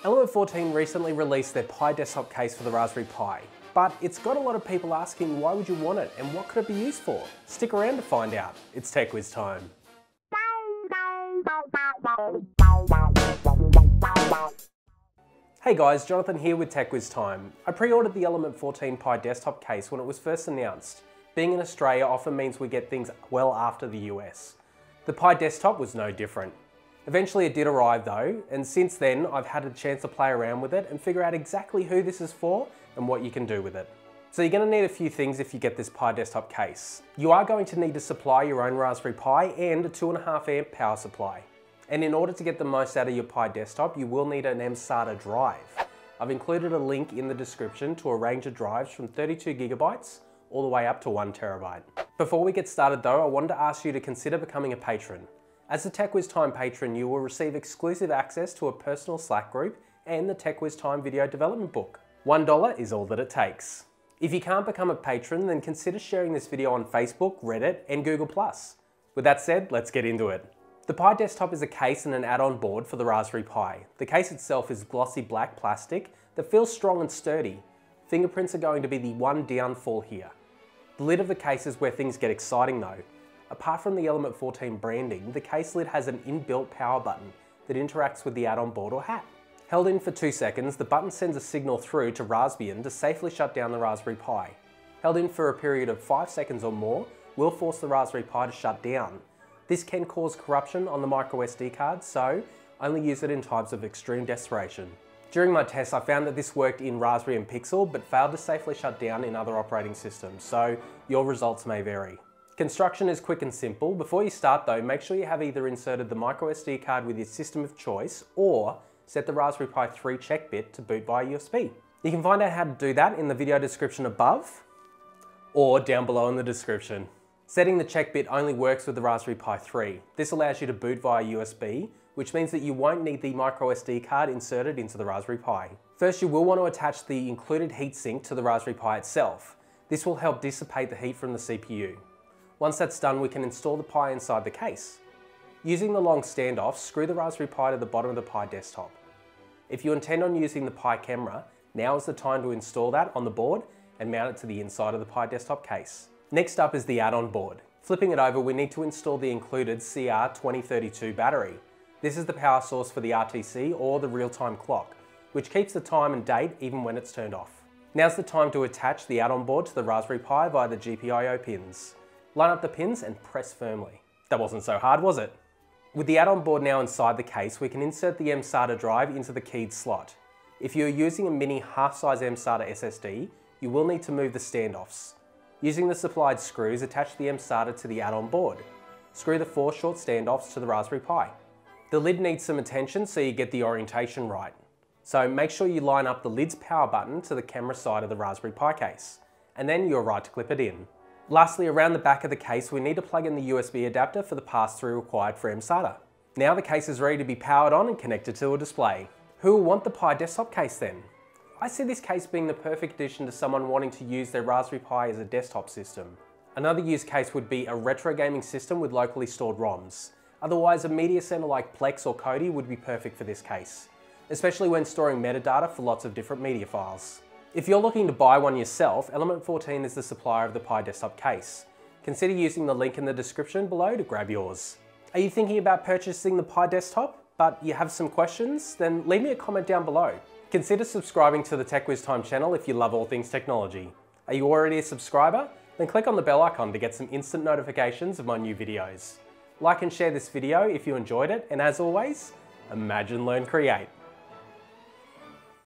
Element14 recently released their PiDesktop case for the Raspberry Pi, but it's got a lot of people asking why would you want it and what could it be used for? Stick around to find out. It's TechWiz time. Hey guys, Jonathan here with TechWiz Time. I pre-ordered the Element14 PiDesktop case when it was first announced. Being in Australia often means we get things well after the US. The PiDesktop was no different. Eventually it did arrive though, and since then I've had a chance to play around with it and figure out exactly who this is for and what you can do with it. So you're going to need a few things if you get this PiDesktop case. You are going to need to supply your own Raspberry Pi and a 2.5 amp power supply. And in order to get the most out of your PiDesktop, you will need an mSATA drive. I've included a link in the description to a range of drives from 32 gigabytes all the way up to 1 terabyte. Before we get started though, I wanted to ask you to consider becoming a patron. As a TechWiz Time patron, you will receive exclusive access to a personal Slack group and the TechWiz Time video development book. $1 is all that it takes. If you can't become a patron, then consider sharing this video on Facebook, Reddit, and Google+. With that said, let's get into it. The PiDesktop is a case and an add-on board for the Raspberry Pi. The case itself is glossy black plastic that feels strong and sturdy. Fingerprints are going to be the one downfall here. The lid of the case is where things get exciting though. Apart from the Element14 branding, the case lid has an inbuilt power button that interacts with the add-on board or hat. Held in for 2 seconds, the button sends a signal through to Raspbian to safely shut down the Raspberry Pi. Held in for a period of 5 seconds or more will force the Raspberry Pi to shut down. This can cause corruption on the microSD card, so only use it in times of extreme desperation. During my tests, I found that this worked in Raspberry and Pixel, but failed to safely shut down in other operating systems, so your results may vary. Construction is quick and simple. Before you start though, make sure you have either inserted the microSD card with your system of choice or set the Raspberry Pi 3 check bit to boot via USB. You can find out how to do that in the video description above or down below in the description. Setting the check bit only works with the Raspberry Pi 3. This allows you to boot via USB, which means that you won't need the microSD card inserted into the Raspberry Pi. First, you will want to attach the included heatsink to the Raspberry Pi itself. This will help dissipate the heat from the CPU. Once that's done, we can install the Pi inside the case. Using the long standoff, screw the Raspberry Pi to the bottom of the PiDesktop. If you intend on using the Pi camera, now is the time to install that on the board and mount it to the inside of the PiDesktop case. Next up is the add-on board. Flipping it over, we need to install the included CR2032 battery. This is the power source for the RTC or the real-time clock, which keeps the time and date even when it's turned off. Now's the time to attach the add-on board to the Raspberry Pi via the GPIO pins. Line up the pins and press firmly. That wasn't so hard, was it? With the add-on board now inside the case, we can insert the mSATA drive into the keyed slot. If you're using a mini half-size mSATA SSD, you will need to move the standoffs. Using the supplied screws, attach the mSATA to the add-on board. Screw the 4 short standoffs to the Raspberry Pi. The lid needs some attention so you get the orientation right. So make sure you line up the lid's power button to the camera side of the Raspberry Pi case, and then you're right to clip it in. Lastly, around the back of the case, we need to plug in the USB adapter for the pass-through required for mSATA. Now the case is ready to be powered on and connected to a display. Who will want the PiDesktop case then? I see this case being the perfect addition to someone wanting to use their Raspberry Pi as a desktop system. Another use case would be a retro gaming system with locally stored ROMs. Otherwise, a media center like Plex or Kodi would be perfect for this case, especially when storing metadata for lots of different media files. If you're looking to buy one yourself, Element14 is the supplier of the PiDesktop case. Consider using the link in the description below to grab yours. Are you thinking about purchasing the PiDesktop, but you have some questions? Then leave me a comment down below. Consider subscribing to the TechWiz Time channel if you love all things technology. Are you already a subscriber? Then click on the bell icon to get some instant notifications of my new videos. Like and share this video if you enjoyed it, and as always, imagine, learn, create.